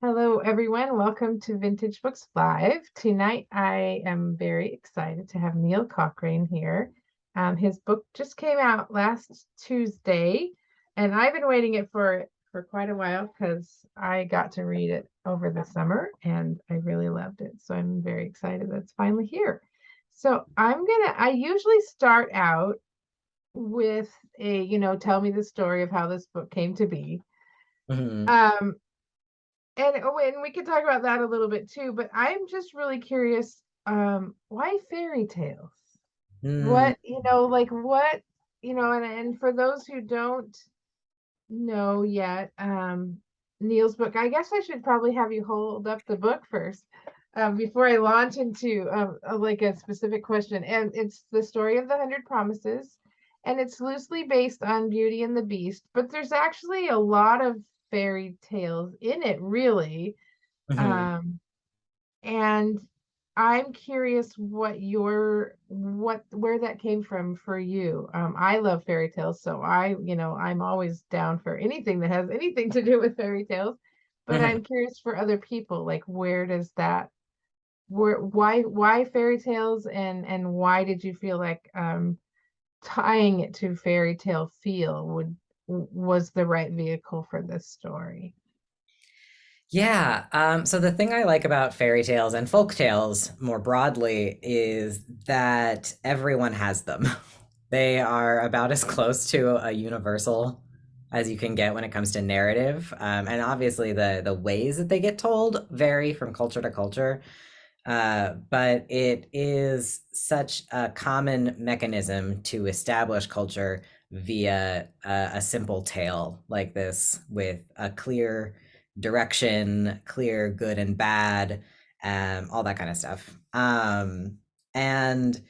Hello, everyone. Welcome to Vintage Books Live. Tonight, I am very excited to have Neil Cochrane here. His book just came out last Tuesday, and I've been waiting it for quite a while because I got to read it over the summer, and I really loved it. So I'm very excited that it's finally here. So I usually start out with tell me the story of how this book came to be. Mhm. Um, and we could talk about that a little bit too, but I'm just really curious, why fairy tales? Mm, And for those who don't know yet, Neil's book, I guess I should probably have you hold up the book first, before I launch into like a specific question. And it's the story of the Hundred Promises, and it's loosely based on Beauty and the Beast, but there's actually a lot of fairy tales in it, really. mhm. Um, and I'm curious where that came from for you. I love fairy tales, so I'm always down for anything that has anything to do with fairy tales. But Mhm. I'm curious for other people, like where does that why fairy tales, and why did you feel like tying it to fairy tale feel was the right vehicle for this story? Yeah, so the thing I like about fairy tales and folk tales more broadly is that everyone has them. They are about as close to a universal as you can get when it comes to narrative. And obviously the ways that they get told vary from culture to culture. But it is such a common mechanism to establish culture via a simple tale like this with a clear direction, clear good and bad, all that kind of stuff. And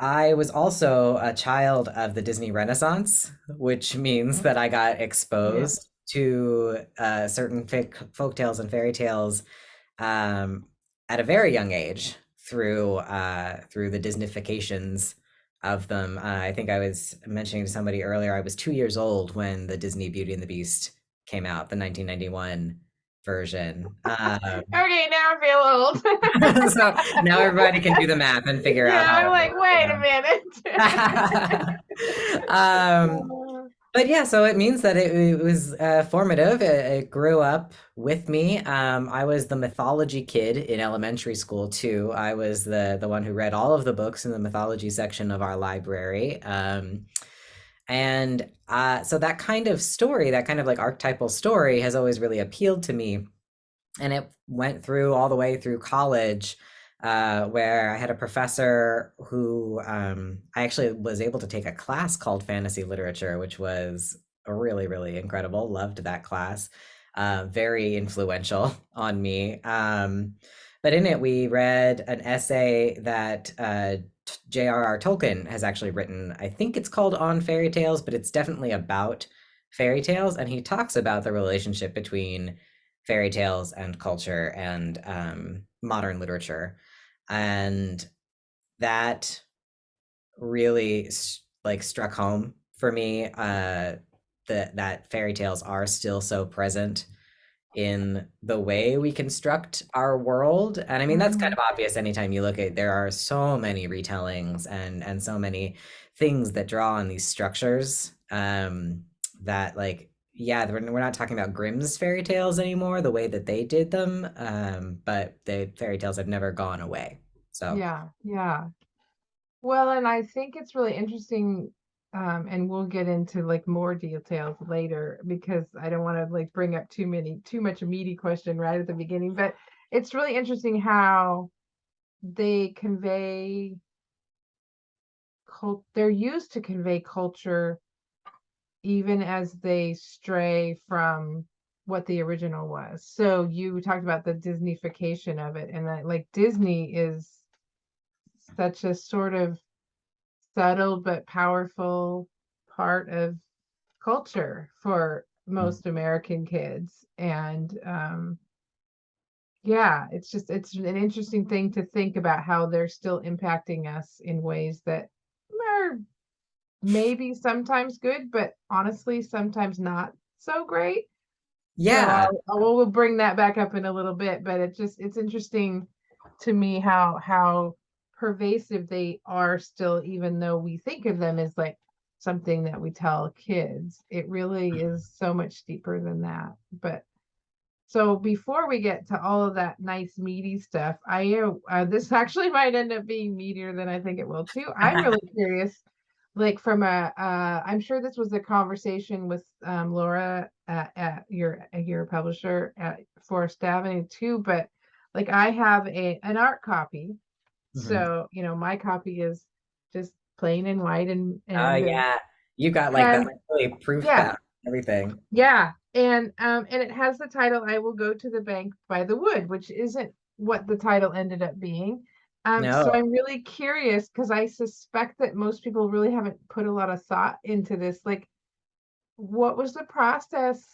I was also a child of the Disney Renaissance, which means Mhm. that I got Yeah. exposed to certain folk tales and fairy tales um, at a very young age through the Disneyfications of them. I think I was mentioning to somebody earlier, I was 2 years old when the Disney Beauty and the Beast came out, the 1991 version. Okay, now I feel old. So now everybody can do the math and figure out Yeah, how I'm old like, wait a minute. I am. But yeah, so it means that it was formative. It grew up with me. I was the mythology kid in elementary school too. I was the one who read all of the books in the mythology section of our library. And so that kind of story, that kind of like archetypal story, has always really appealed to me. And it went through all the way through college, where I had a professor who I actually was able to take a class called fantasy literature, which was really, really incredible. Loved that class. Very influential on me. But in it, we read an essay that J.R.R. Tolkien has actually written. I think it's called On Fairy Tales, but it's definitely about fairy tales. And he talks about the relationship between fairy tales and culture and modern literature. And that really like struck home for me, that fairy tales are still so present in the way we construct our world. And I mean, that's kind Mhm. of obvious anytime you look at, there are so many retellings and so many things that draw on these structures, that like, yeah, we're not talking about Grimm's fairy tales anymore, the way that they did them, but the fairy tales have never gone away. So, Yeah, yeah. Well, and I think it's really interesting, and we'll get into like more details later because I don't want to like bring up too much meaty question right at the beginning, but it's really interesting how they convey they're used to convey culture even as they stray from what the original was. So you talked about the Disneyfication of it, and that like Disney is such a sort of subtle but powerful part of culture for mm, most American kids. And yeah, it's an interesting thing to think about how they're still impacting us in ways that are maybe sometimes good, but honestly, sometimes not so great. So Yeah. we'll bring that back up in a little bit, but it's interesting to me how pervasive they are still, even though we think of them as like something that we tell kids. It really is so much deeper than that. But so before we get to all of that nice meaty stuff, this actually might end up being meatier than I think it will too. I'm really curious, like from I'm sure this was a conversation with Laura at your publisher at Forest Avenue too, but like I have an art copy, Mhm. so my copy is just plain and white Oh and yeah. You got like that and like really proof yeah, bound everything. yeah, and it has the title "I Will Go to the Bank by the Wood," which isn't what the title ended up being. So No. I'm really curious because I suspect that most people really haven't put a lot of thought into this. Like, what was the process?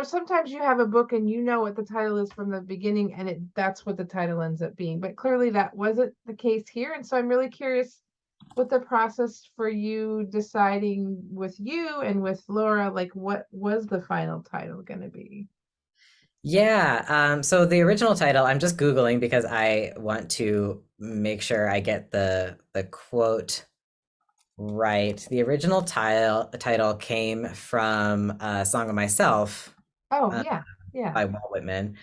Sometimes you have a book and you know what the title is from the beginning, and that's what the title ends up being. But clearly that wasn't the case here, and so I'm really curious what the process for you deciding with you and with Laura, like what was the final title going to be? Yeah, so the original title, I'm just Googling because I want to make sure I get the quote right. The original title came from a Song of Myself Oh, uh, yeah. Yeah. by Walt Whitman,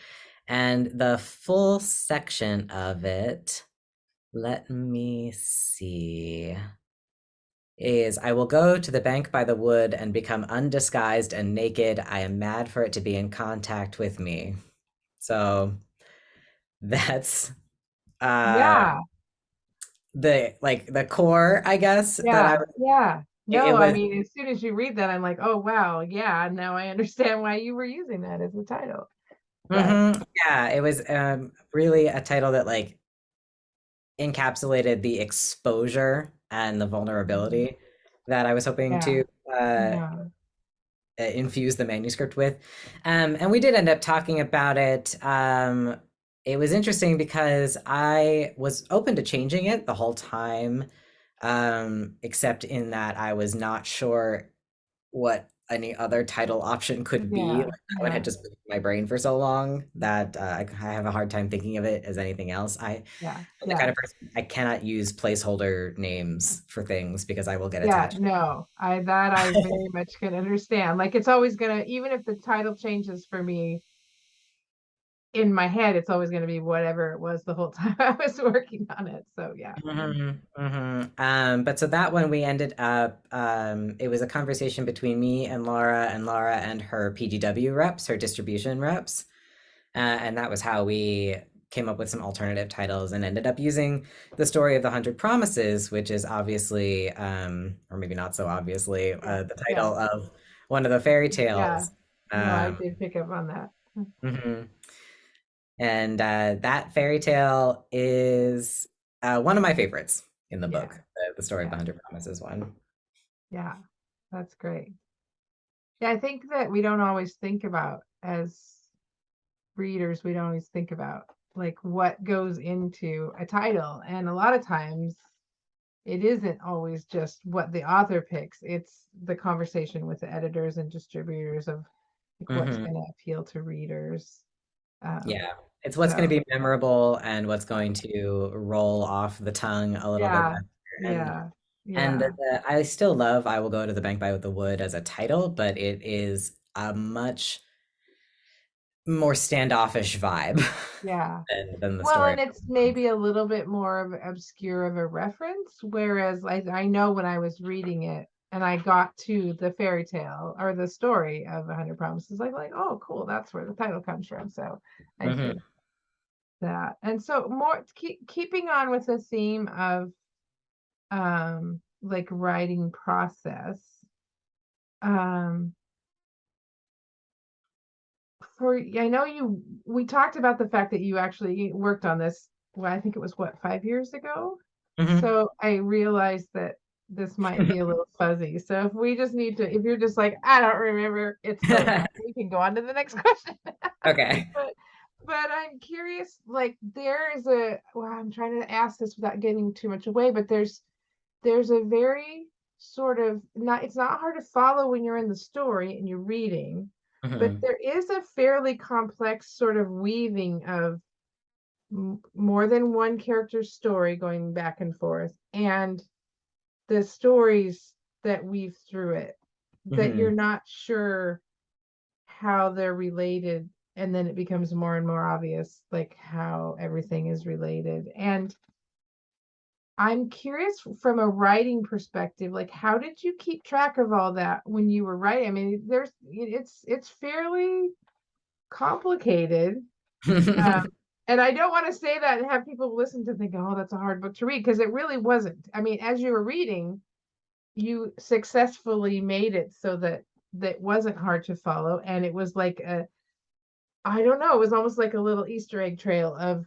and the full section of it, let me see, is I will go to the bank by the wood and become undisguised and naked. I am mad for it to be in contact with me. So that's uh Yeah. the core, I guess, that I Yeah. Yeah. it No, I was. mean, as soon as you read that, I'm like, oh, wow. Yeah. Now I understand why you were using that as the title. But Yeah, it was really a title that like encapsulated the exposure and the mm, vulnerability that I was hoping yeah. to uh Yeah. infuse the manuscript with. And we did end up talking about it. It was interesting because I was open to changing it the whole time, except in that I was not sure what any other title option could be. Like, Yeah. that one had Yeah. just been in my brain for so long that I have a hard time thinking of it as anything else. Yeah. I'm the kind Yeah. of person I cannot use placeholder names for things because I will get Yeah, attached. no, I very much can understand. Like it's always gonna, even if the title changes for me in my head, it's always gonna be whatever it was the whole time I was working on it. So yeah. But so that one we ended up, it was a conversation between me and Laura and her PGW reps, her distribution reps. And that was how we came up with some alternative titles and ended up using the story of the Hundred Promises, which is obviously, or maybe not so obviously, Yeah. the Yeah. title of one of the fairy Yeah. tales. No, I Um, did pick up on that. mhm. And that fairy tale is one of my favorites in the Yeah. book, the story of the Yeah. Hundred Promises one. Yeah. That's great. Yeah, I think that we don't always think about as readers, we don't always think about like what goes into a title. And a lot of times it isn't always just what the author picks, it's the conversation with the editors and distributors of like what's Hmm. going to appeal to readers. um Yeah, it's what's going so to be memorable and what's going to roll off the tongue a little bit yeah, better. yeah, And yeah, I still love I Will Go to the Bank by the Wood as a title, but it is a much more standoffish vibe yeah. than the Well, story. and it's maybe a little bit more of obscure of a reference, whereas I know when I was reading it and I got to the fairy tale or the story of 100 Promises, like, oh, cool, that's where the title comes from. So I Hmm. think that. And so more keeping on with the theme of like writing process. Um for I know you we talked about the fact that you actually worked on this, well, I think it was what, 5 years ago? Hmm. So I realized that this might be a little fuzzy. So if we just need to, if you're just like, I don't remember, it's totally fine. We can go on to the next question. Okay. but but I'm curious, like there is well, I'm trying to ask this without giving too much away, but there's a very sort of not, it's not hard to follow when you're in the story and you're reading, but Hmm. there is a fairly complex sort of weaving of more than one character's story going back and forth, and the stories that weave through it that you're Hmm. not sure how they're related, and then it becomes more and more obvious like how everything is related. And I'm curious from a writing perspective, like how did you keep track of all that when you were writing? I mean, it's fairly complicated. Um, and I don't want to say that and have people listen to think, oh, that's a hard book to read, because it really wasn't. I mean, as you were reading, you successfully made it so that that wasn't hard to follow, and it was like a, I don't know, it was almost like a little Easter egg trail of,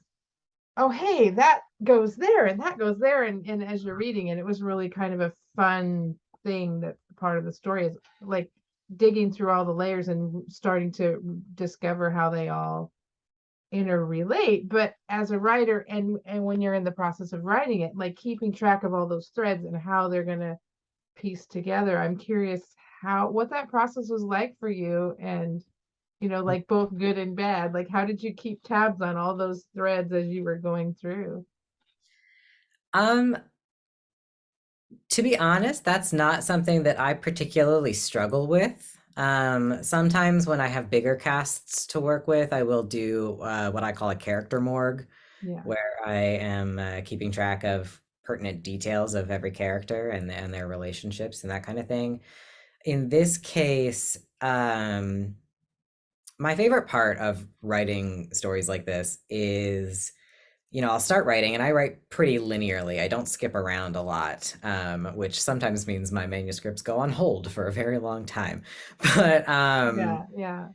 oh, hey, that goes there and that goes there. And as you're reading it, it was really kind of a fun thing, that part of the story is like digging through all the layers and starting to discover how they all interrelate. But as a writer, and when you're in the process of writing it, like keeping track of all those threads and how they're going to piece together, I'm curious how, what that process was like for you. And like both good and bad. Like, how did you keep tabs on all those threads as you were going through? Um, to be honest, that's not something that I particularly struggle with. Sometimes when I have bigger casts to work with, I will do what I call a character morgue, Yeah, where I am keeping track of pertinent details of every character and their relationships and that kind of thing. In this case, my favorite part of writing stories like this is, I'll start writing and I write pretty linearly. I don't skip around a lot, which sometimes means my manuscripts go on hold for a very long time. But yeah, yeah,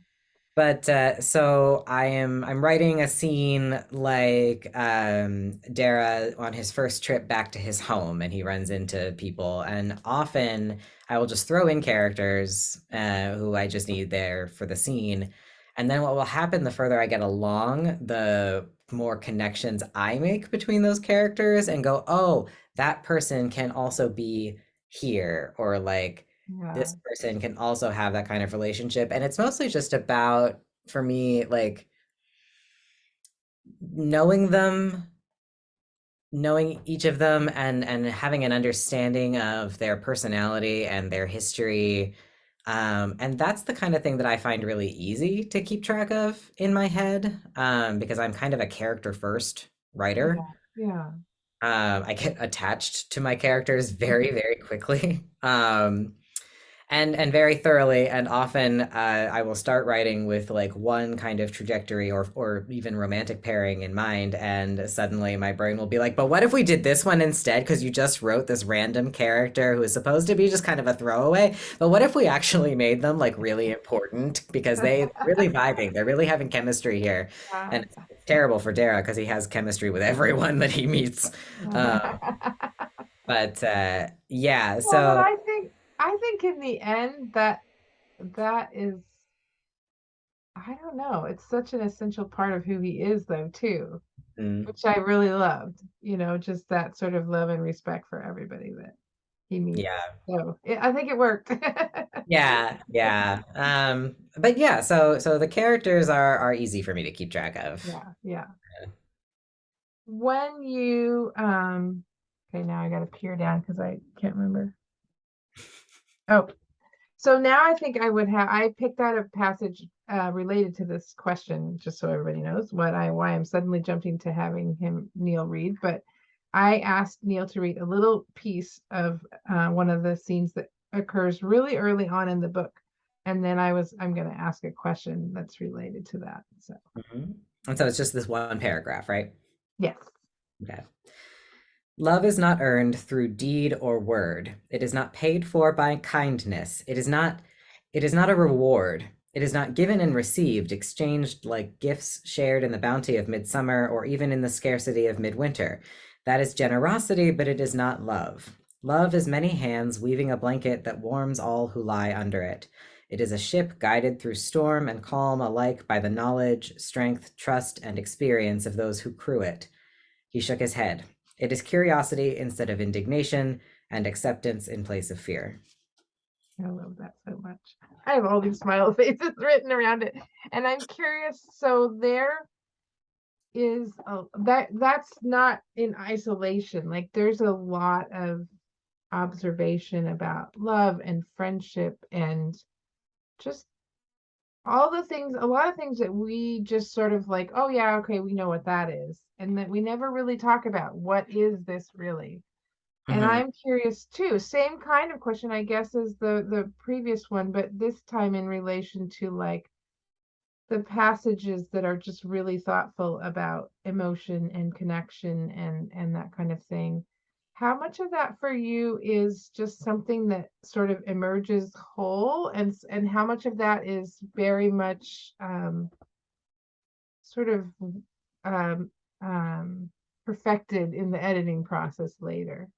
so I'm writing a scene like Dara on his first trip back to his home, and he runs into people, and often I will just throw in characters who I just need there for the scene. And then what will happen the further I get along, the more connections I make between those characters and go, oh, that person can also be here, or like yeah, this person can also have that kind of relationship. And it's mostly just about, for me, like knowing them, knowing each of them, and having an understanding of their personality and their history. And that's the kind of thing that I find really easy to keep track of in my head, because I'm kind of a character first writer. yeah, yeah, I get attached to my characters very, very quickly. And very thoroughly, and often I will start writing with like one kind of trajectory or even romantic pairing in mind, and suddenly my brain will be like, but what if we did this one instead, because you just wrote this random character who is supposed to be just kind of a throwaway, but what if we actually made them like really important, because they're really vibing, they're really having chemistry here. yeah. And it's terrible for Dara because he has chemistry with everyone that he meets. uh, but yeah, Well, but so I think in the end that that is, I don't know, it's such an essential part of who he is though too, mm, which I really loved, just that sort of love and respect for everybody that he meets. yeah. So I think it worked. Yeah, yeah. But yeah, so the characters are easy for me to keep track of. Yeah, yeah. When you okay, now I gotta peer down because I can't remember. Oh, so now I think I picked out a passage related to this question, just so everybody knows why I'm suddenly jumping to having Neil read. But I asked Neil to read a little piece of one of the scenes that occurs really early on in the book, and then I'm going to ask a question that's related to that. So Mhm. And so it's just this one paragraph, right? yes, Okay. Love is not earned through deed or word. It is not paid for by kindness. It is not a reward. It is not given and received, exchanged like gifts shared in the bounty of midsummer or even in the scarcity of midwinter. That is generosity, but it is not love. Love is many hands weaving a blanket that warms all who lie under it. It is a ship guided through storm and calm alike by the knowledge, strength, trust, and experience of those who crew it. He shook his head. It is curiosity instead of indignation, and acceptance in place of fear. I love that so much. I have all these smile faces written around it. And I'm curious, so there is that's not in isolation. Like there's a lot of observation about love and friendship and just all the things, a lot of things that we just sort of like, oh yeah, okay, we know what that is. And that we never really talk about what is this really? And Hmm. I'm curious too. Same kind of question, I guess, as the previous one, but this time in relation to like the passages that are just really thoughtful about emotion and connection and that kind of thing. How much of that for you is just something that sort of emerges whole, and how much of that is very much sort of um, perfected in the editing process later?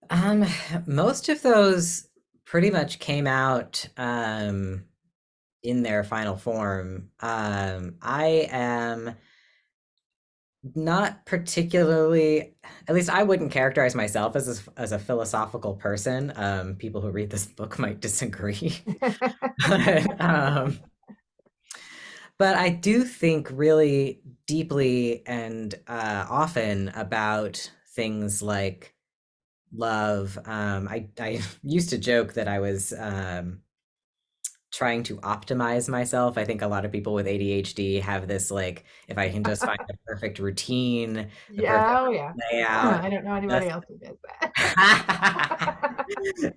Um, Most of those pretty much came out in their final form. I am not particularly, at least I wouldn't characterize myself as a philosophical person. People who read this book might disagree. But, but I do think really deeply and often about things like love. I used to joke that I was trying to optimize myself. I think a lot of people with ADHD have this like, if I can just find the perfect routine, the perfect Yeah, oh yeah. layout, I don't know anybody just else who does that.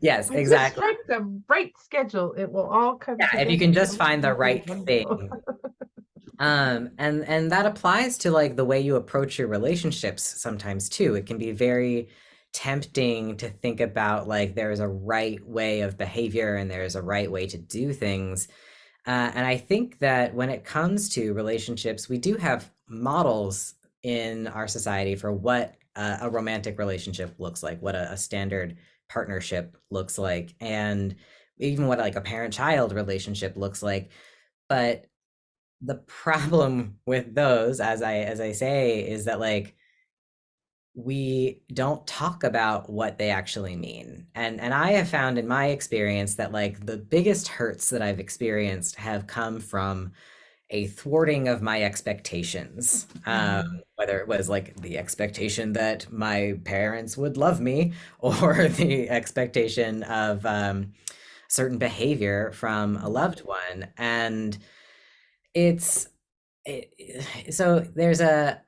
yes, Just exactly. strike the right schedule. It will all come Yeah, if you can together just find the completely right wonderful. thing. And that applies to like the way you approach your relationships sometimes too. It can be very tempting to think about like there's a right way of behavior and there's a right way to do things. And I think that when it comes to relationships, we do have models in our society for what a romantic relationship looks like, what a standard partnership looks like, and even what like a parent-child relationship looks like. But the problem with those, as I say, is that like we don't talk about what they actually mean. And I have found in my experience that like the biggest hurts that I've experienced have come from a thwarting of my expectations. Mhm. Whether it was like the expectation that my parents would love me or the expectation of certain behavior from a Mhm. loved one. And it's so there's a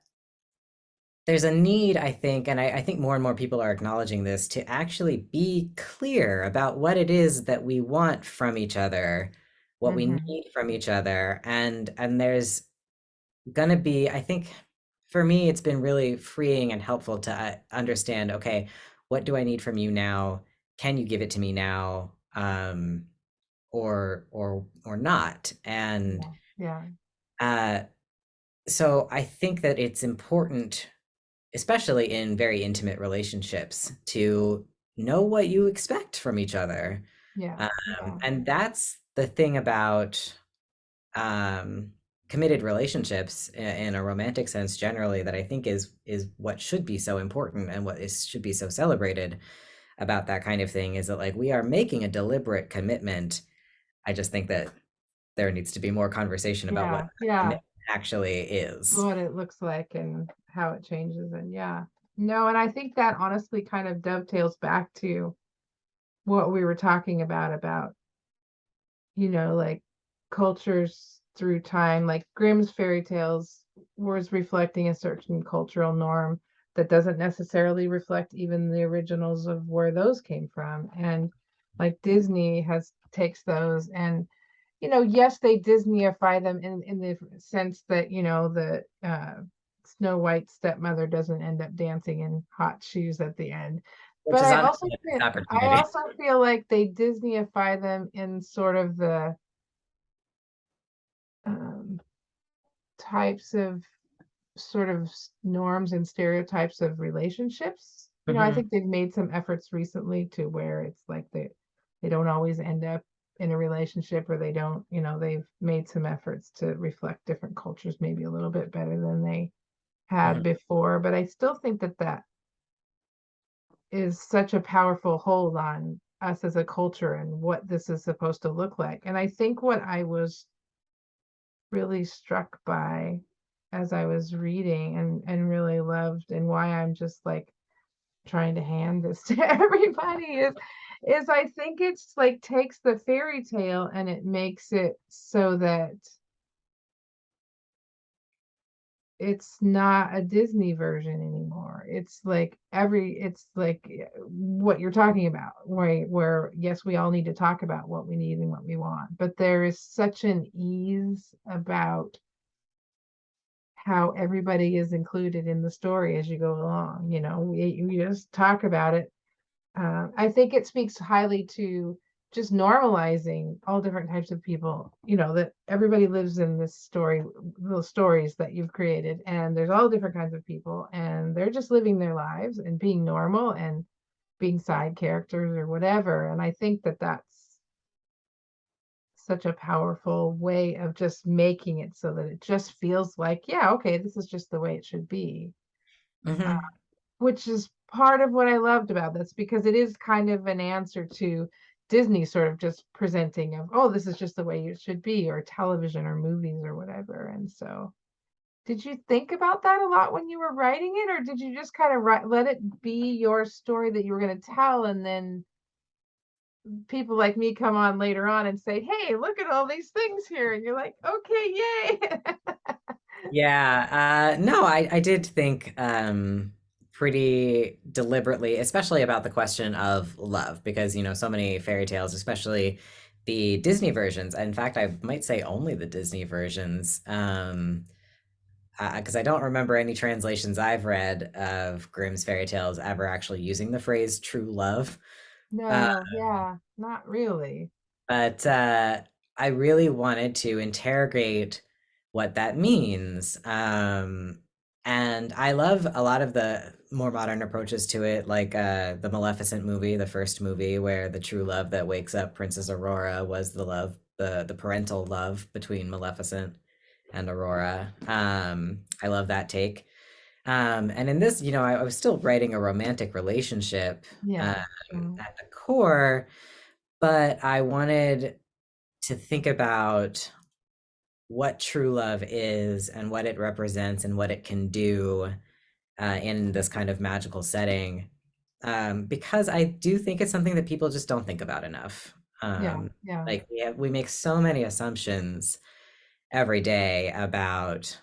need, I think, and I think more and more people are acknowledging this, to actually be clear about what it is that we want from each other, what we Mhm. need from each other. And there's gonna be, I think, for me, it's been really freeing and helpful to understand, okay, what do I need from you now? Can you give it to me now? Or not? And Yeah. Yeah. uh, so I think that it's important, especially in very intimate relationships, to know what you expect from each other. Yeah. Yeah. And that's the thing about um, committed relationships in a romantic sense generally that I think is what should be so important and what is should be so celebrated about that kind of thing is that like we are making a deliberate commitment. I just think that there needs to be more conversation about what Yeah. that Yeah. commitment actually is. What it looks like and how it changes. And yeah. No, and I think that honestly kind of dovetails back to what we were talking about, like cultures through time, like Grimm's fairy tales was reflecting a certain cultural norm that doesn't necessarily reflect even the originals of where those came from. And like Disney has takes those and yes, they Disneyify them in the sense that, the Snow White stepmother doesn't end up dancing in hot shoes at the end. Which But is I honestly also a missed feel I opportunity. also feel like they Disneyify them in sort of the um, types of sort of norms and stereotypes of relationships. I Hmm. think they've made some efforts recently to where it's like they don't always end up in a relationship, or they don't, they've made some efforts to reflect different cultures maybe a little bit better than they Hmm. had before. But I still think that that is such a powerful hold on us as a culture and what this is supposed to look like. And I think what I was really struck by as I was reading and really loved, and why I'm just like trying to hand this to everybody, is I think it's like takes the fairy tale and it makes it so that it's not a Disney version anymore. It's like what you're talking about, where yes, we all need to talk about what we need and what we want, but there is such an ease about how everybody is included in the story as you go along. You know, we just talk about it. I think it speaks highly to just normalizing all different types of people, you know, that everybody lives in this story, those stories that you've created, and there's all different kinds of people, and they're just living their lives and being normal and being side characters or whatever. And I think that that's such a powerful way of just making it so that it just feels like, yeah, okay, this is just the way it should be. Uh, Hmm. which is part of what I loved about this, because it is kind of an answer to Disney sort of just presenting of, oh, this is just the way it should be, or television or movies or whatever. And so, did you think about that a lot when you were writing it, or did you just kind of let it be your story that you were going to tell, and then people like me come on later on and say, hey, look at all these things here, and you're like, okay, yay. Yeah, no, I did think pretty deliberately, especially about the question of love, because so many fairy tales, especially the Disney versions. In fact, I might say only the Disney versions, because I don't remember any translations I've read of Grimm's fairy tales ever actually using the phrase "true love." Uh, No, yeah, not really. but I really wanted to interrogate what that means. And I love a lot of the more modern approaches to it, like the Maleficent movie, the first movie, where the true love that wakes up Princess Aurora was the parental love between Maleficent and Aurora. I love that take. And in this, I was still writing a romantic relationship Yeah. Mm, at the core, but I wanted to think about what true love is and what it represents and what it can do in this kind of magical setting. Because I do think it's something that people just don't think about enough. yeah, Um, yeah, like we make so many assumptions every day about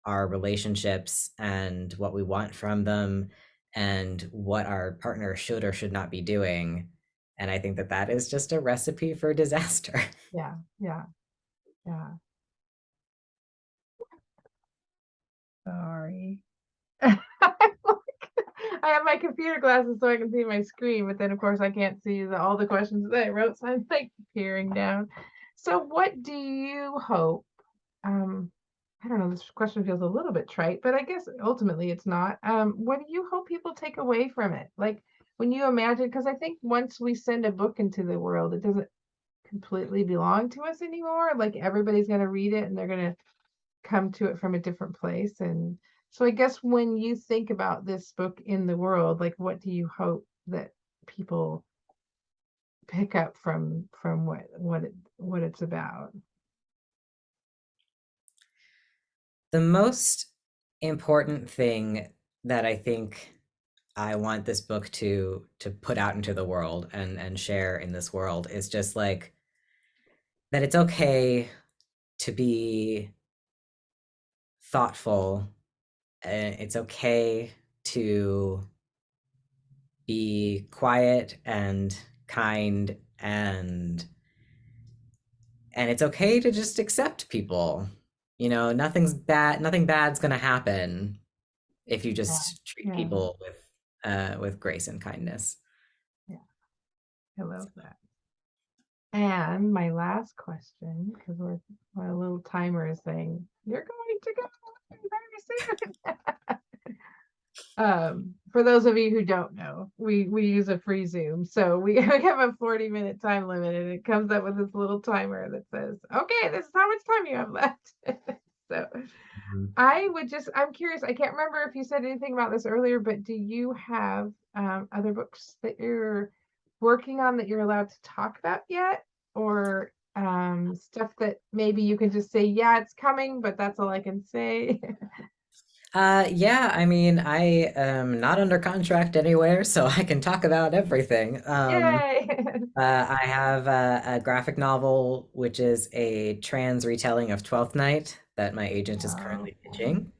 our relationships and what we want from them and what our partner should or should not be doing. And I think that that is just a recipe for disaster. yeah, yeah, yeah. Sorry. I have my computer glasses so I can see my screen, but then of course I can't see all the questions that I wrote, so I'm like peering down. So what do you hope? Um, I don't know, this question feels a little bit trite, but I guess ultimately it's not. What do you hope people take away from it? Like when you imagine, because I think once we send a book into the world, it doesn't completely belong to us anymore. Like everybody's going to read it and they're going to come to it from a different place. And so I guess when you think about this book in the world, like what do you hope that people pick up from what it's about? The most important thing that I think I want this book to put out into the world and share in this world is just like that it's okay to be thoughtful. And it's okay to be quiet and kind and it's okay to just accept people. Nothing bad's gonna happen if you Yeah, just treat yeah, people with grace and kindness. yeah. I love that. And my last question, because my little timer is saying, you're going to go very soon. For those of you who don't know, we use a free Zoom, so we have a 40-minute time limit, and it comes up with this little timer that says, "Okay, this is how much time you have left." So Mhm. I'm curious. I can't remember if you said anything about this earlier, but do you have other books that you're working on that you're allowed to talk about yet? Or stuff that maybe you can just say, yeah, it's coming, but that's all I can say? Yeah, I mean, I am not under contract anywhere, so I can talk about everything. Yay! I have a graphic novel, which is a trans retelling of Twelfth Night that my agent is Oh, currently pitching.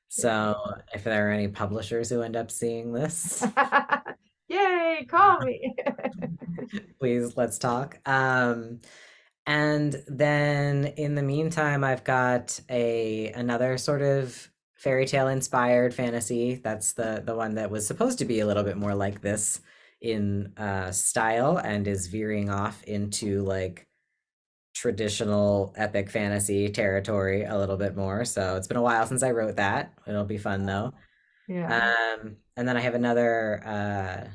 So yay. if there are any publishers who end up seeing this, Yay, call me. please let's talk. And then in the meantime, I've got a another sort of fairy tale inspired fantasy. That's the one that was supposed to be a little bit more like this in style and is veering off into like traditional epic fantasy territory a little bit more. So it's been a while since I wrote that. It'll be fun though. Yeah, And then I have another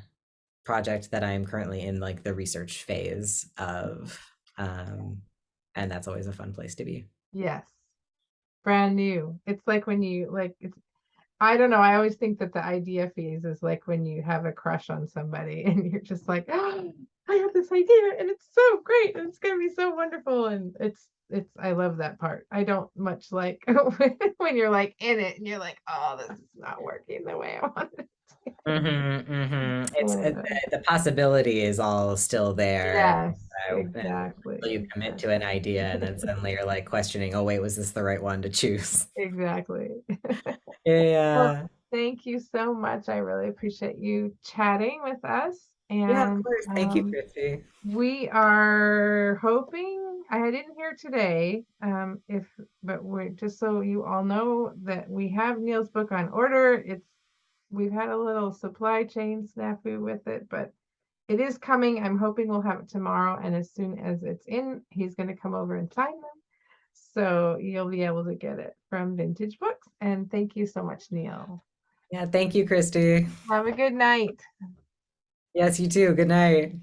project that I'm currently in like the research phase of. Um, and that's always a fun place to be. yes. Brand new. It's like when you like it's I don't know. I always think that the idea phase is like when you have a crush on somebody and you're just like, oh, I have this idea and it's so great and it's gonna be so wonderful. And it's I love that part. I don't much like when you're like in it and you're like, oh, this is not working the way I want it It's to. the possibility is all still there, Yes, and exactly. until you commit to an idea, and then suddenly you're like questioning, oh wait, was this the right one to choose? Exactly. Well, Yeah, thank you so much. I really appreciate you chatting with us. yeah, of And course. Thank you, Christy. we are hoping, I didn't hear today, if, but we're just so you all know that we have Neil's book on order. We've had a little supply chain snafu with it, but it is coming. I'm hoping we'll have it tomorrow. And as soon as it's in, he's going to come over and sign them. So you'll be able to get it from Vintage Books. And thank you so much, Neil. Yeah, thank you, Christy. Have a good night. Yes, you too. Good night.